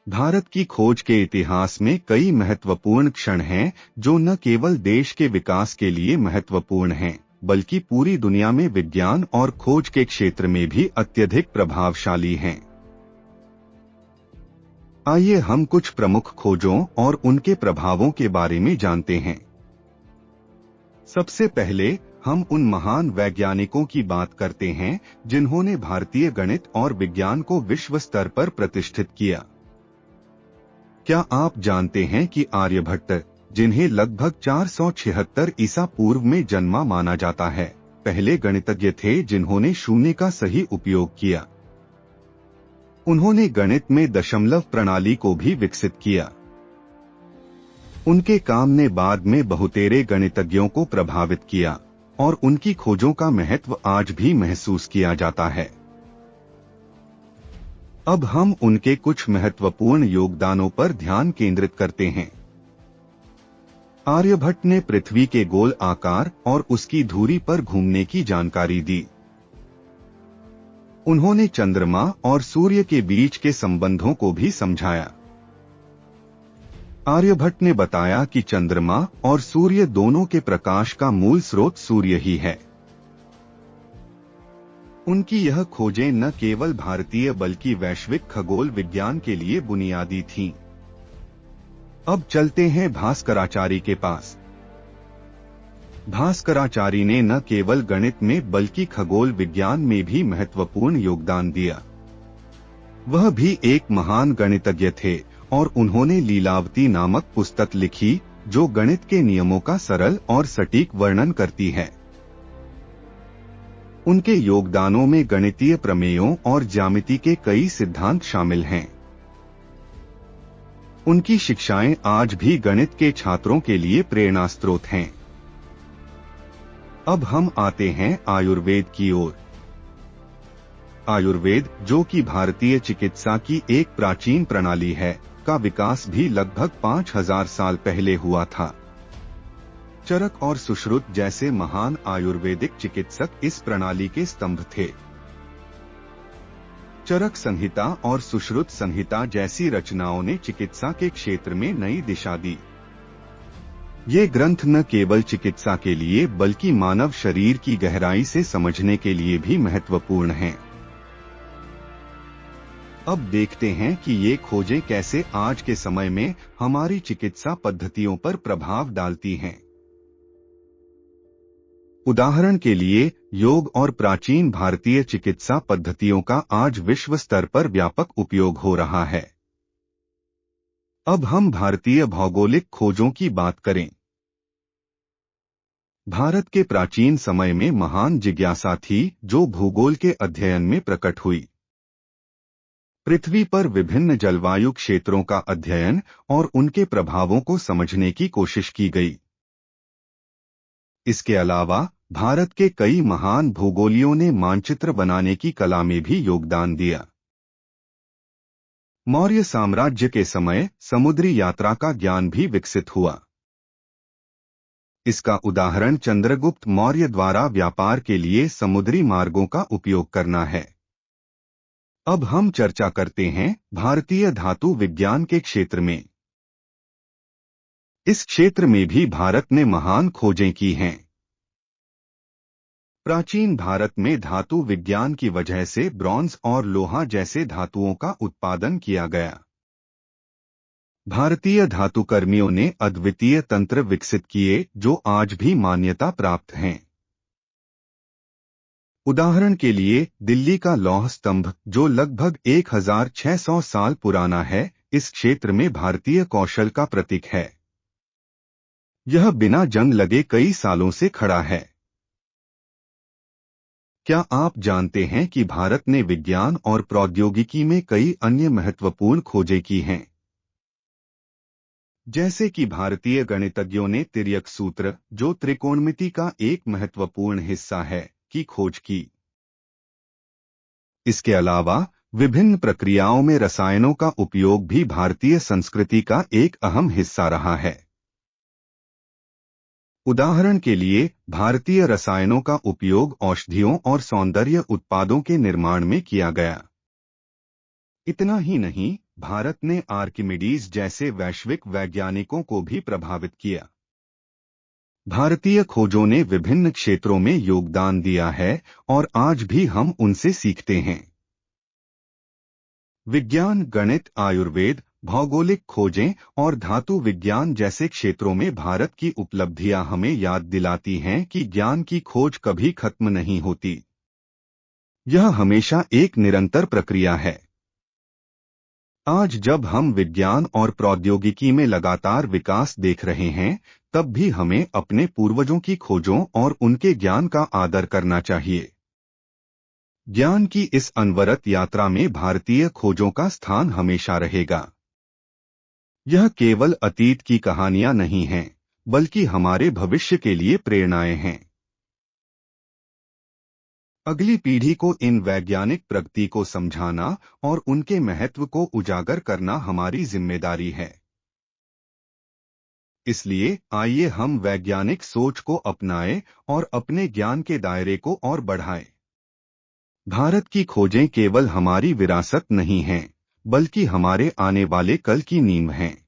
भारत की खोज के इतिहास में कई महत्वपूर्ण क्षण हैं जो न केवल देश के विकास के लिए महत्वपूर्ण हैं, बल्कि पूरी दुनिया में विज्ञान और खोज के क्षेत्र में भी अत्यधिक प्रभावशाली हैं। आइए हम कुछ प्रमुख खोजों और उनके प्रभावों के बारे में जानते हैं। सबसे पहले हम उन महान वैज्ञानिकों की बात करते हैं जिन्होंने भारतीय गणित और विज्ञान को विश्व स्तर पर प्रतिष्ठित किया। क्या आप जानते हैं कि आर्यभट्ट, जिन्हें लगभग 476 ईसा पूर्व में जन्मा माना जाता है, पहले गणितज्ञ थे जिन्होंने शून्य का सही उपयोग किया। उन्होंने गणित में दशमलव प्रणाली को भी विकसित किया। उनके काम ने बाद में बहुतेरे गणितज्ञों को प्रभावित किया और उनकी खोजों का महत्व आज भी महसूस किया जाता है। अब हम उनके कुछ महत्वपूर्ण योगदानों पर ध्यान केंद्रित करते हैं। आर्यभट्ट ने पृथ्वी के गोल आकार और उसकी धुरी पर घूमने की जानकारी दी। उन्होंने चंद्रमा और सूर्य के बीच के संबंधों को भी समझाया। आर्यभट्ट ने बताया कि चंद्रमा और सूर्य दोनों के प्रकाश का मूल स्रोत सूर्य ही है। उनकी यह खोजें न केवल भारतीय बल्कि वैश्विक खगोल विज्ञान के लिए बुनियादी थीं। अब चलते हैं भास्कराचार्य के पास। भास्कराचार्य ने न केवल गणित में बल्कि खगोल विज्ञान में भी महत्वपूर्ण योगदान दिया। वह भी एक महान गणितज्ञ थे और उन्होंने लीलावती नामक पुस्तक लिखी जो गणित के नियमों का सरल और सटीक वर्णन करती है। उनके योगदानों में गणितीय प्रमेयों और ज्यामिति के कई सिद्धांत शामिल हैं। उनकी शिक्षाएं आज भी गणित के छात्रों के लिए प्रेरणा स्रोत हैं। अब हम आते हैं आयुर्वेद की ओर। आयुर्वेद, जो कि भारतीय चिकित्सा की एक प्राचीन प्रणाली है, का विकास भी लगभग 5000 साल पहले हुआ था। चरक और सुश्रुत जैसे महान आयुर्वेदिक चिकित्सक इस प्रणाली के स्तंभ थे। चरक संहिता और सुश्रुत संहिता जैसी रचनाओं ने चिकित्सा के क्षेत्र में नई दिशा दी। ये ग्रंथ न केवल चिकित्सा के लिए बल्कि मानव शरीर की गहराई से समझने के लिए भी महत्वपूर्ण हैं। अब देखते हैं कि ये खोजें कैसे आज के समय में हमारी चिकित्सा पद्धतियों पर प्रभाव डालती हैं। उदाहरण के लिए, योग और प्राचीन भारतीय चिकित्सा पद्धतियों का आज विश्व स्तर पर व्यापक उपयोग हो रहा है। अब हम भारतीय भौगोलिक खोजों की बात करें। भारत के प्राचीन समय में महान जिज्ञासा थी जो भूगोल के अध्ययन में प्रकट हुई। पृथ्वी पर विभिन्न जलवायु क्षेत्रों का अध्ययन और उनके प्रभावों को समझने की कोशिश की गई। इसके अलावा भारत के कई महान भूगोलियों ने मानचित्र बनाने की कला में भी योगदान दिया। मौर्य साम्राज्य के समय समुद्री यात्रा का ज्ञान भी विकसित हुआ। इसका उदाहरण चंद्रगुप्त मौर्य द्वारा व्यापार के लिए समुद्री मार्गों का उपयोग करना है। अब हम चर्चा करते हैं भारतीय धातु विज्ञान के क्षेत्र में। इस क्षेत्र में भी भारत ने महान खोजें की हैं। प्राचीन भारत में धातु विज्ञान की वजह से ब्रॉन्ज और लोहा जैसे धातुओं का उत्पादन किया गया। भारतीय धातुकर्मियों ने अद्वितीय तंत्र विकसित किए जो आज भी मान्यता प्राप्त हैं। उदाहरण के लिए, दिल्ली का लौह स्तंभ, जो लगभग 1600 साल पुराना है, इस क्षेत्र में भारतीय कौशल का प्रतीक है। यह बिना जंग लगे कई सालों से खड़ा है। क्या आप जानते हैं कि भारत ने विज्ञान और प्रौद्योगिकी में कई अन्य महत्वपूर्ण खोजें की हैं? जैसे कि भारतीय गणितज्ञों ने तिर्यक सूत्र, जो त्रिकोणमिति का एक महत्वपूर्ण हिस्सा है, की खोज की। इसके अलावा विभिन्न प्रक्रियाओं में रसायनों का उपयोग भी भारतीय संस्कृति का एक अहम हिस्सा रहा है। उदाहरण के लिए, भारतीय रसायनों का उपयोग औषधियों और सौंदर्य उत्पादों के निर्माण में किया गया। इतना ही नहीं, भारत ने आर्किमिडीज जैसे वैश्विक वैज्ञानिकों को भी प्रभावित किया। भारतीय खोजों ने विभिन्न क्षेत्रों में योगदान दिया है और आज भी हम उनसे सीखते हैं। विज्ञान, गणित, आयुर्वेद, भौगोलिक खोजें और धातु विज्ञान जैसे क्षेत्रों में भारत की उपलब्धियां हमें याद दिलाती हैं कि ज्ञान की खोज कभी खत्म नहीं होती। यह हमेशा एक निरंतर प्रक्रिया है। आज जब हम विज्ञान और प्रौद्योगिकी में लगातार विकास देख रहे हैं, तब भी हमें अपने पूर्वजों की खोजों और उनके ज्ञान का आदर करना चाहिए। ज्ञान की इस अनवरत यात्रा में भारतीय खोजों का स्थान हमेशा रहेगा। यह केवल अतीत की कहानियां नहीं हैं, बल्कि हमारे भविष्य के लिए प्रेरणाएं हैं। अगली पीढ़ी को इन वैज्ञानिक प्रगति को समझाना और उनके महत्व को उजागर करना हमारी जिम्मेदारी है। इसलिए आइए हम वैज्ञानिक सोच को अपनाएं और अपने ज्ञान के दायरे को और बढ़ाएं। भारत की खोजें केवल हमारी विरासत नहीं हैं, बल्कि हमारे आने वाले कल की नींव हैं।